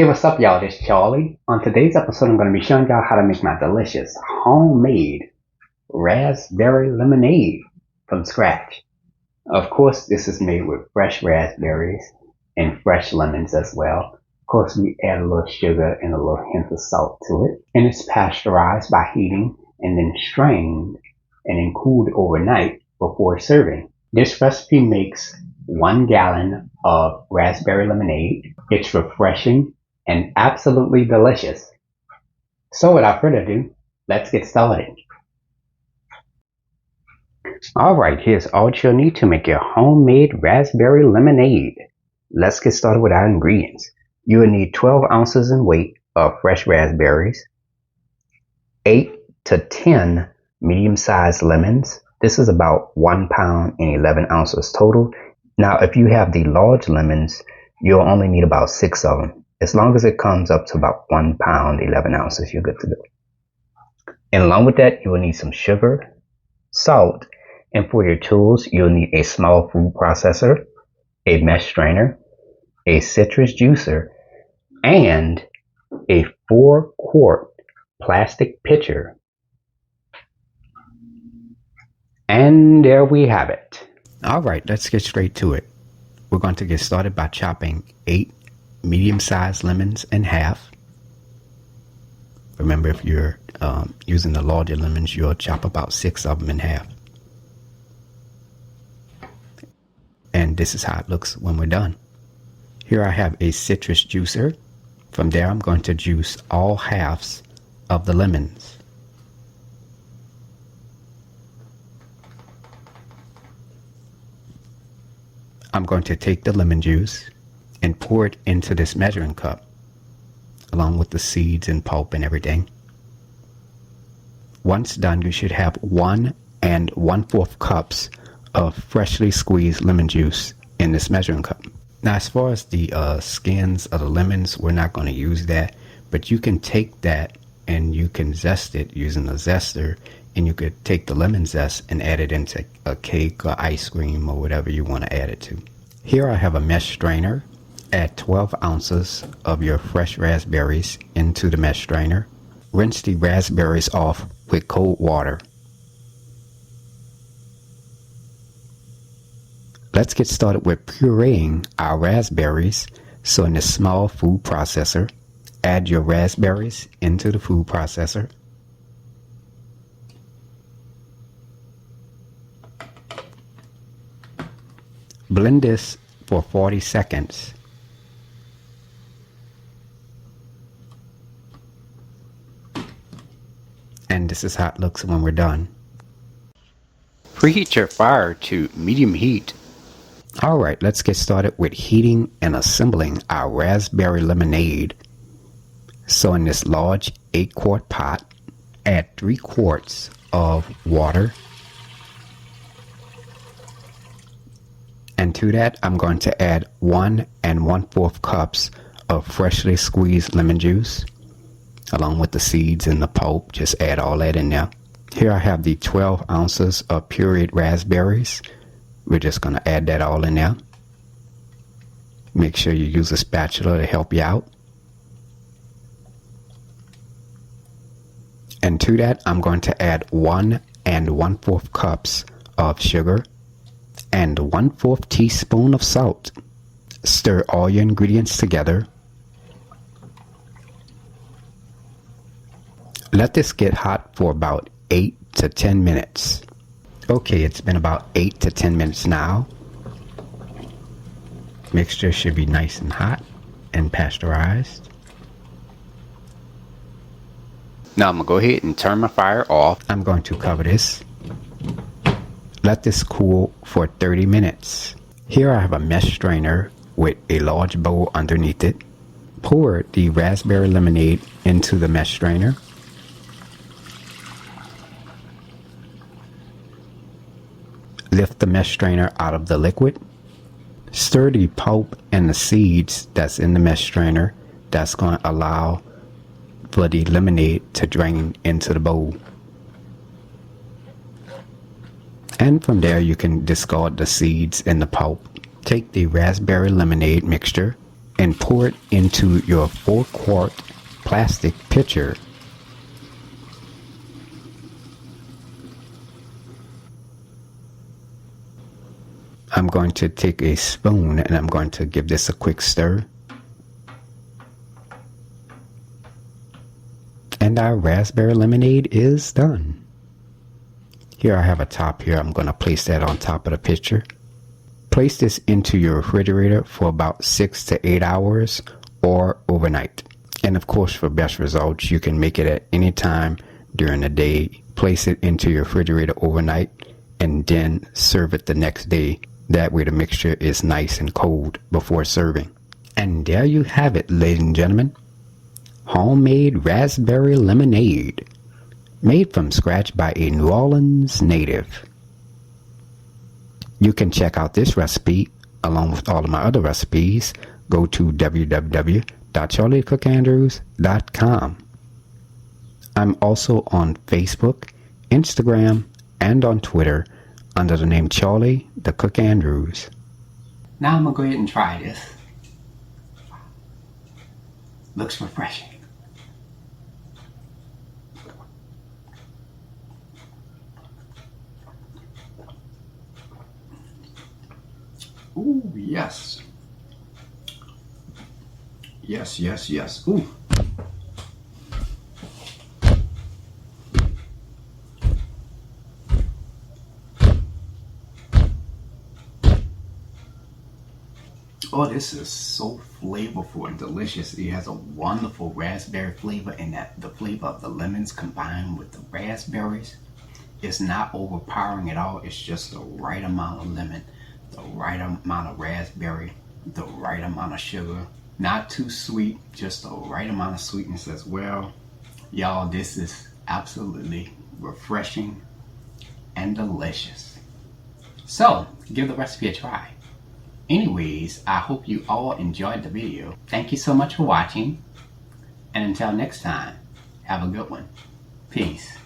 Hey, what's up, y'all? This is Charlie. On today's episode, I'm going to be showing y'all how to make my delicious homemade raspberry lemonade from scratch. Of course, this is made with fresh raspberries and fresh lemons as well. Of course, we add a little sugar and a little hint of salt to it. And it's pasteurized by heating and then strained and then cooled overnight before serving. This recipe makes 1 gallon of raspberry lemonade. It's refreshing and absolutely delicious. So without further ado, let's get started. Alright, here's all you'll need to make your homemade raspberry lemonade. Let's get started with our ingredients. You will need 12 ounces in weight of fresh raspberries, 8 to 10 medium-sized lemons. This is about 1 pound and 11 ounces total. Now, if you have the large lemons, you'll only need about 6 of them. As long as it comes up to about 1 pound, 11 ounces, you're good to go. And along with that, you will need some sugar, salt, and for your tools, you'll need a small food processor, a mesh strainer, a citrus juicer, and a 4-quart plastic pitcher. And there we have it. All right, let's get straight to it. We're going to get started by chopping 8 medium-sized lemons in half. Remember, if you're using the larger lemons, you'll chop about 6 of them in half. And this is how it looks when we're done. Here I have a citrus juicer. From there, I'm going to juice all halves of the lemons. I'm going to take the lemon juice and pour it into this measuring cup, along with the seeds and pulp and everything. Once done, you should have 1 1/4 cups of freshly squeezed lemon juice in this measuring cup. Now, as far as the skins of the lemons, we're not going to use that, but you can take that and you can zest it using a zester, and you could take the lemon zest and add it into a cake or ice cream or whatever you want to add it to. Here I have a mesh strainer. Add 12 ounces of your fresh raspberries into the mesh strainer. Rinse the raspberries off with cold water. Let's get started with pureeing our raspberries. So in this small food processor, add your raspberries into the food processor. Blend this for 40 seconds. And this is how it looks when we're done. Preheat your fire to medium heat. Alright, let's get started with heating and assembling our raspberry lemonade. So in this large 8-quart pot, add 3 quarts of water. And to that, I'm going to add 1 1/4 cups of freshly squeezed lemon juice, along with the seeds and the pulp. Just add all that in there. Here I have the 12 ounces of pureed raspberries. We're just going to add that all in there. Make sure you use a spatula to help you out. And to that, I'm going to add 1 1/4 cups of sugar and 1/4 teaspoon of salt. Stir all your ingredients together. Let this get hot for about 8 to 10 minutes. Okay, it's been about 8 to 10 minutes now. Mixture should be nice and hot and pasteurized. Now I'm going to go ahead and turn my fire off. I'm going to cover this. Let this cool for 30 minutes. Here I have a mesh strainer with a large bowl underneath it. Pour the raspberry lemonade into the mesh strainer. Lift the mesh strainer out of the liquid. Stir the pulp and the seeds that's in the mesh strainer. That's going to allow for the lemonade to drain into the bowl. And from there you can discard the seeds and the pulp. Take the raspberry lemonade mixture and pour it into your 4-quart plastic pitcher. I'm going to take a spoon and I'm going to give this a quick stir. And our raspberry lemonade is done. Here I have a top here. I'm going to place that on top of the pitcher. Place this into your refrigerator for about 6 to 8 hours or overnight. And of course, for best results, you can make it at any time during the day. Place it into your refrigerator overnight and then serve it the next day. That way the mixture is nice and cold before serving. And there you have it, ladies and gentlemen. Homemade raspberry lemonade, made from scratch by a New Orleans native. You can check out this recipe along with all of my other recipes. Go to www.charliethecookandrews.com. I'm also on Facebook, Instagram, and on Twitter under the name Charlie the Cook Andrews. Now I'm going to go ahead and try this. Looks refreshing. Ooh, yes. Yes, yes, yes. Ooh. Oh, this is so flavorful and delicious. It has a wonderful raspberry flavor, and that the flavor of the lemons combined with the raspberries. It's not overpowering at all. It's just the right amount of lemon, the right amount of raspberry, the right amount of sugar. Not too sweet, just the right amount of sweetness as well. Y'all, this is absolutely refreshing and delicious. So, give the recipe a try. Anyways, I hope you all enjoyed the video. Thank you so much for watching. And until next time, have a good one. Peace.